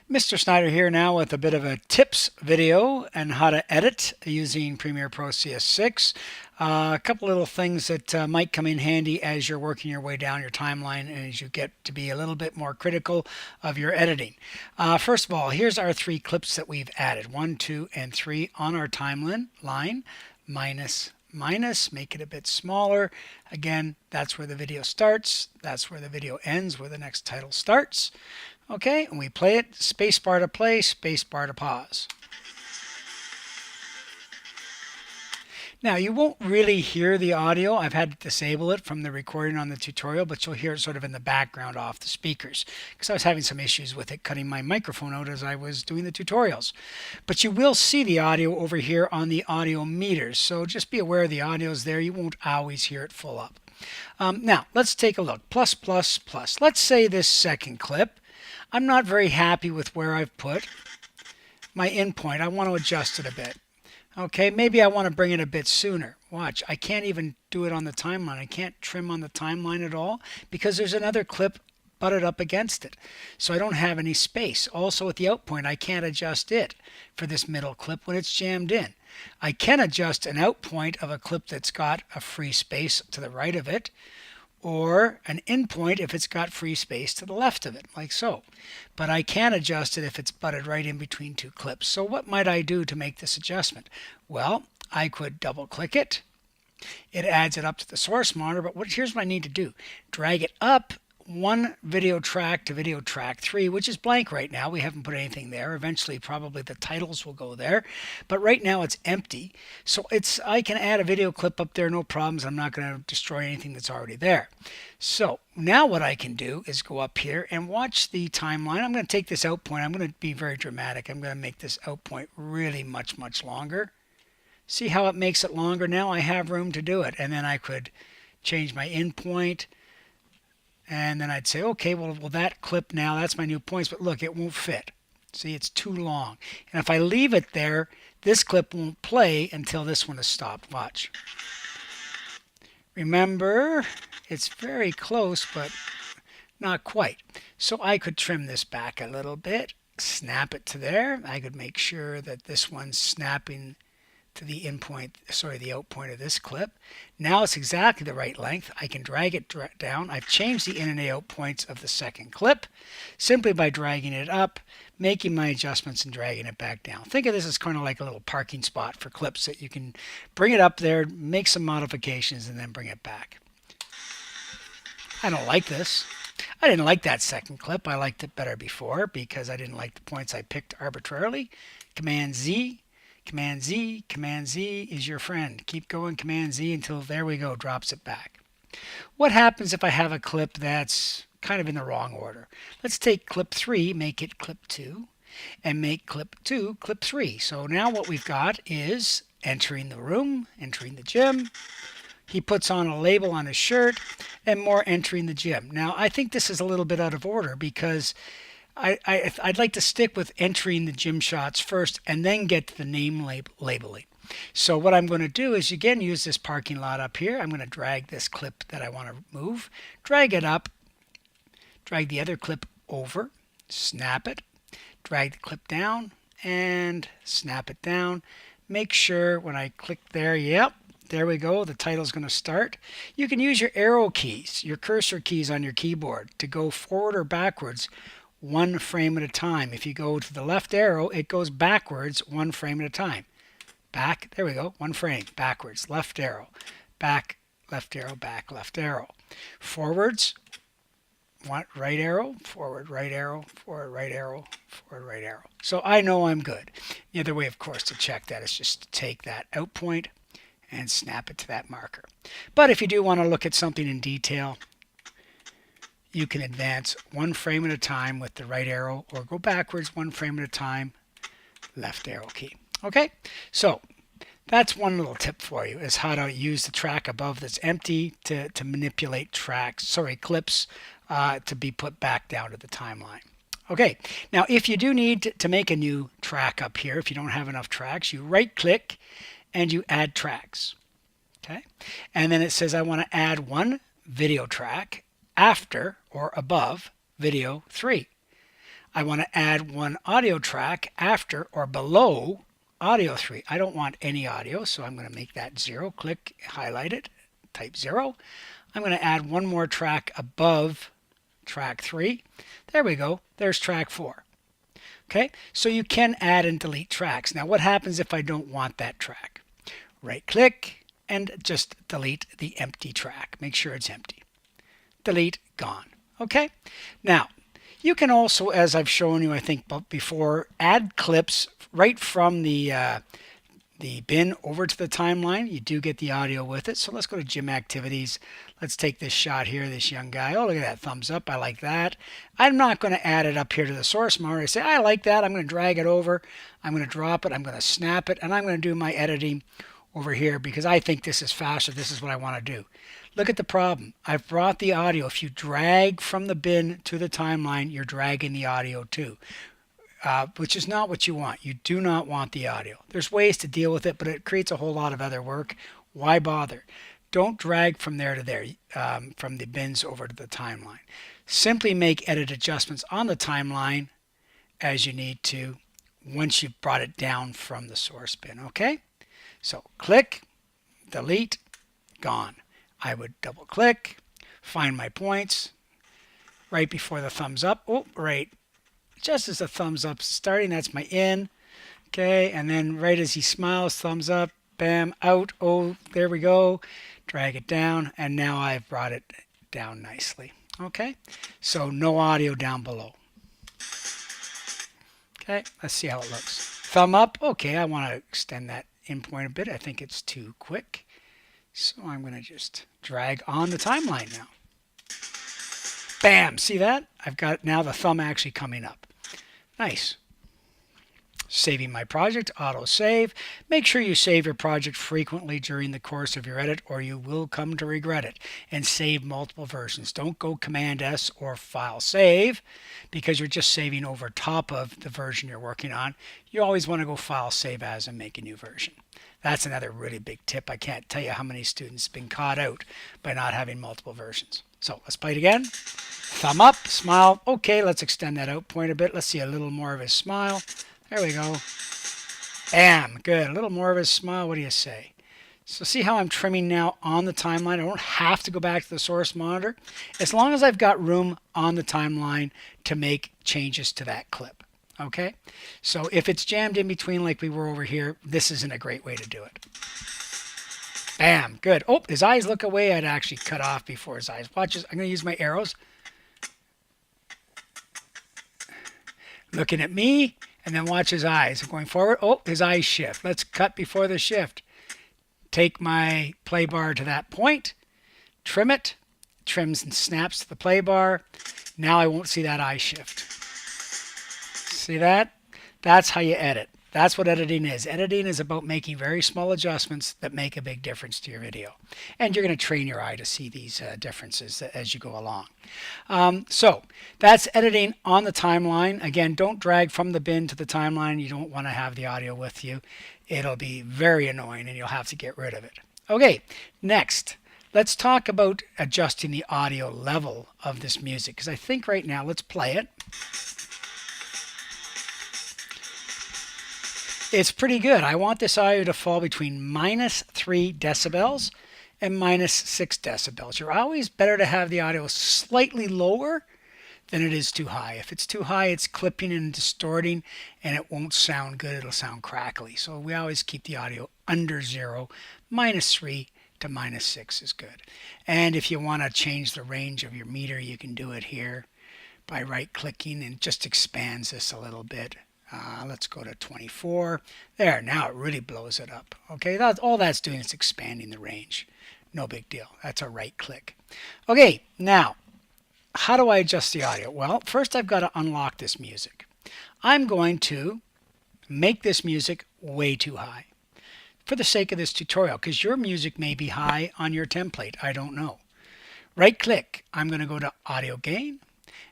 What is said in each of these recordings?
Mr. Snyder here now with a bit of a tips video on how to edit using Premiere Pro CS6. A couple little things that might come in handy as you're working your way down your timeline and as you get to be a little bit more critical of your editing. First of all, here's our three clips that we've added, 1, 2, and 3 on our timeline line, minus, make it a bit smaller. Again, that's where the video starts, that's where the video ends, where the next title starts. Okay, and we play it, space bar to play, space bar to pause. Now, you won't really hear the audio. I've had to disable it from the recording on the tutorial, but you'll hear it sort of in the background off the speakers because I was having some issues with it cutting my microphone out as I was doing the tutorials. But you will see the audio over here on the audio meters, so just be aware the audio is there. You won't always hear it full up. Now, let's take a look. Plus, plus, plus. Let's say this second clip. I'm not very happy with where I've put my endpoint. I want to adjust it a bit. Okay, maybe I want to bring it a bit sooner. Watch, I can't even do it on the timeline. I can't trim on the timeline at all because there's another clip butted up against it. So I don't have any space. Also with the out point, I can't adjust it for this middle clip when it's jammed in. I can adjust an out point of a clip that's got a free space to the right of it, or an endpoint if it's got free space to the left of it, like so. But I can adjust it if it's butted right in between two clips. So what might I do to make this adjustment? Well, I could double click it. It adds it up to the source monitor, but here's what I need to do. Drag it up one video track to video track 3, which is blank right now. We haven't put anything there. Eventually, probably the titles will go there. But right now it's empty. So I can add a video clip up there, no problems. I'm not going to destroy anything that's already there. So now what I can do is go up here and watch the timeline. I'm going to take this out point. I'm going to be very dramatic. I'm going to make this out point really much, much longer. See how it makes it longer? Now I have room to do it. And then I could change my end point. And then I'd say, okay, well, that clip now, that's my new points, but look, it won't fit. See, it's too long. And if I leave it there, this clip won't play until this one is stopped. Watch. Remember, it's very close, but not quite. So I could trim this back a little bit, snap it to there. I could make sure that this one's snapping to the the out point of this clip. Now it's exactly the right length. I can drag it down. I've changed the in and out points of the second clip simply by dragging it up, making my adjustments and dragging it back down. Think of this as kind of like a little parking spot for clips that you can bring it up there, make some modifications, and then bring it back. I don't like this. I didn't like that second clip. I liked it better before because I didn't like the points I picked arbitrarily. Command Z. Command Z, Command Z is your friend. Keep going, Command Z until, there we go, drops it back. What happens if I have a clip that's kind of in the wrong order? Let's take clip 3, make it clip 2, and make clip 2 clip 3. So now what we've got is entering the room, entering the gym. He puts on a label on his shirt, and more entering the gym. Now, I think this is a little bit out of order because I'd like to stick with entering the gym shots first and then get to the name labeling. So what I'm going to do is, again, use this parking lot up here. I'm going to drag this clip that I want to move, drag it up, drag the other clip over, snap it, drag the clip down, and snap it down. Make sure when I click there, yep, there we go, the title's going to start. You can use your arrow keys, your cursor keys on your keyboard to go forward or backwards one frame at a time. If you go to the left arrow, it goes backwards one frame at a time. Back, there we go, one frame, backwards, left arrow, back, left arrow, back, left arrow. Forwards, right arrow, forward, right arrow, forward, right arrow, forward, right arrow. So I know I'm good. The other way, of course, to check that is just to take that out point and snap it to that marker. But if you do want to look at something in detail, you can advance one frame at a time with the right arrow, or go backwards one frame at a time, left arrow key. Okay, so that's one little tip for you, is how to use the track above that's empty to manipulate clips to be put back down to the timeline. Okay, now if you do need to make a new track up here, if you don't have enough tracks, you right click and you add tracks. Okay, and then it says I want to add one video track after or above video 3. I want to add one audio track after or below audio 3. I don't want any audio, so I'm going to make that 0. Click, highlight it, type 0. I'm going to add one more track above track 3. There we go. There's track 4. Okay, so you can add and delete tracks. Now, what happens if I don't want that track? Right click and just delete the empty track. Make sure it's empty. Delete, gone. Okay, now you can also, as I've shown you, I think before, add clips right from the bin over to the timeline. You do get the audio with it. So let's go to gym activities. Let's take this shot here, this young guy. Oh, look at that thumbs up. I like that. I'm not going to add it up here to the source monitor. I say, I like that. I'm going to drag it over. I'm going to drop it. I'm going to snap it. And I'm going to do my editing over here because I think this is faster. This is what I want to do. Look at the problem. I've brought the audio. If you drag from the bin to the timeline, you're dragging the audio too. Which is not what you want. You do not want the audio. There's ways to deal with it, but it creates a whole lot of other work. Why bother? Don't drag from there to there, from the bins over to the timeline. Simply make edit adjustments on the timeline as you need to once you've brought it down from the source bin, okay? So click, delete, gone. I would double click, find my points right before the thumbs up. Oh, right. Just as the thumbs up starting, that's my in. Okay, and then right as he smiles, thumbs up, bam, out. Oh, there we go. Drag it down, and now I've brought it down nicely. Okay, so no audio down below. Okay, let's see how it looks. Thumb up. Okay, I want to extend that in point a bit. I think it's too quick. So I'm going to just drag on the timeline now. Bam, see that? I've got now the thumb actually coming up. Nice. Saving my project, auto save. Make sure you save your project frequently during the course of your edit or you will come to regret it. And save multiple versions. Don't go Command S or File Save because you're just saving over top of the version you're working on. You always want to go File Save As and make a new version. That's another really big tip. I can't tell you how many students have been caught out by not having multiple versions. So let's play it again. Thumb up, smile. Okay, let's extend that out point a bit. Let's see a little more of his smile. There we go. Bam, good. A little more of his smile. What do you say? So see how I'm trimming now on the timeline. I don't have to go back to the source monitor as long as I've got room on the timeline to make changes to that clip. Okay, so if it's jammed in between like we were over here, this isn't a great way to do it. Bam, good. Oh, his eyes look away. I'd actually cut off before his eyes. Watch this. I'm going to use my arrows. Looking at me, and then watch his eyes. Going forward. Oh, his eyes shift. Let's cut before the shift. Take my play bar to that point. Trim it. Trims and snaps to the play bar. Now I won't see that eye shift. See that? That's how you edit. That's what editing is. Editing is about making very small adjustments that make a big difference to your video. And you're going to train your eye to see these differences as you go along. So that's editing on the timeline. Again, don't drag from the bin to the timeline. You don't want to have the audio with you. It'll be very annoying and you'll have to get rid of it. Okay, next. Let's talk about adjusting the audio level of this music. Because I think right now, let's play it. It's pretty good. I want this audio to fall between -3 decibels and -6 decibels. You're always better to have the audio slightly lower than it is too high. If it's too high, it's clipping and distorting and it won't sound good. It'll sound crackly. So we always keep the audio under 0. -3 to -6 is good. And if you want to change the range of your meter, you can do it here by right-clicking and it just expands this a little bit. Let's go to 24. There, now it really blows it up. Okay, all that's doing is expanding the range. No big deal. That's a right click. Okay, now, how do I adjust the audio? Well, first I've got to unlock this music. I'm going to make this music way too high for the sake of this tutorial, because your music may be high on your template. I don't know. Right click. I'm going to go to Audio Gain,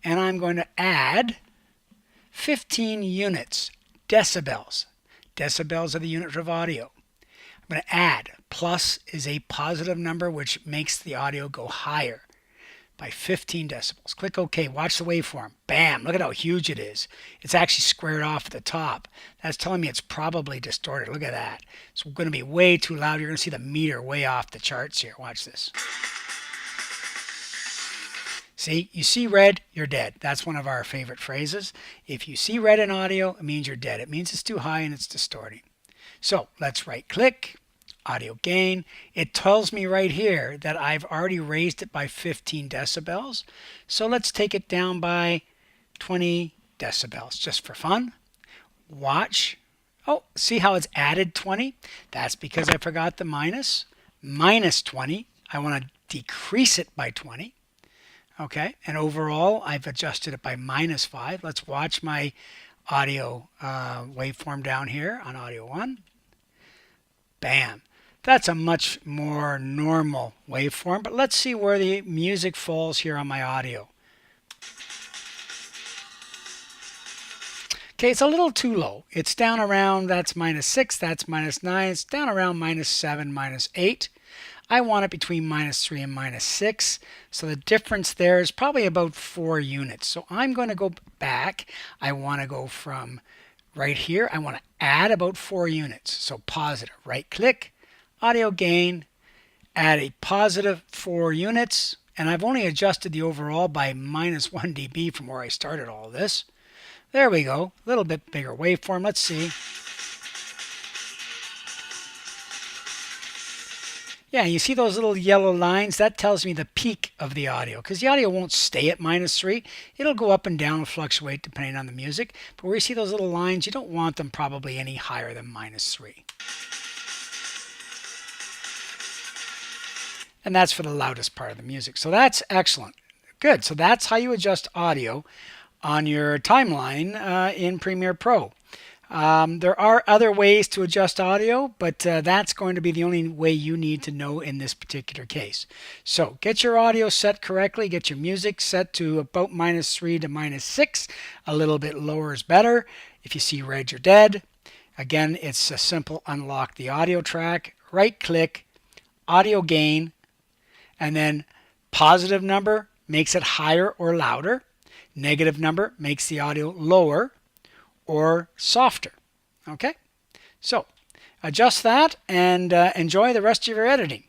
and I'm going to add 15 units, decibels. Decibels are the unit of audio. I'm going to add. Plus is a positive number, which makes the audio go higher. by 15 decibels. Click OK. Watch the waveform. Bam! Look at how huge it is. It's actually squared off at the top. That's telling me it's probably distorted. Look at that. It's going to be way too loud. You're going to see the meter way off the charts here. Watch this. See, you see red, you're dead. That's one of our favorite phrases. If you see red in audio, it means you're dead. It means it's too high and it's distorting. So let's right click, audio gain. It tells me right here that I've already raised it by 15 decibels. So let's take it down by 20 decibels just for fun. Watch. Oh, see how it's added 20? That's because I forgot the minus. Minus 20. I want to decrease it by 20. Okay, and overall I've adjusted it by minus 5. Let's watch my audio waveform down here on audio 1. Bam. That's a much more normal waveform, but let's see where the music falls here on my audio. Okay, it's a little too low. It's down around, that's minus 6, that's minus 9. It's down around minus 7, minus 8. I want it between minus 3 and minus 6. So the difference there is probably about 4 units. So I'm going to go back. I want to go from right here. I want to add about 4 units. So positive. Right click, audio gain, add a positive 4 units. And I've only adjusted the overall by minus 1 dB from where I started all of this. There we go. A little bit bigger waveform. Let's see. Yeah, you see those little yellow lines? That tells me the peak of the audio, because the audio won't stay at minus 3. It'll go up and down and fluctuate depending on the music. But where you see those little lines, you don't want them probably any higher than minus 3. And that's for the loudest part of the music. So that's excellent. Good. So that's how you adjust audio on your timeline in Premiere Pro. There are other ways to adjust audio, but that's going to be the only way you need to know in this particular case. So get your audio set correctly. Get your music set to about minus 3 to minus 6. A little bit lower is better. If you see red, you're dead. Again, it's a simple unlock the audio track. Right click, audio gain, and then positive number makes it higher or louder. Negative number makes the audio lower or softer. Okay, so adjust that and enjoy the rest of your editing.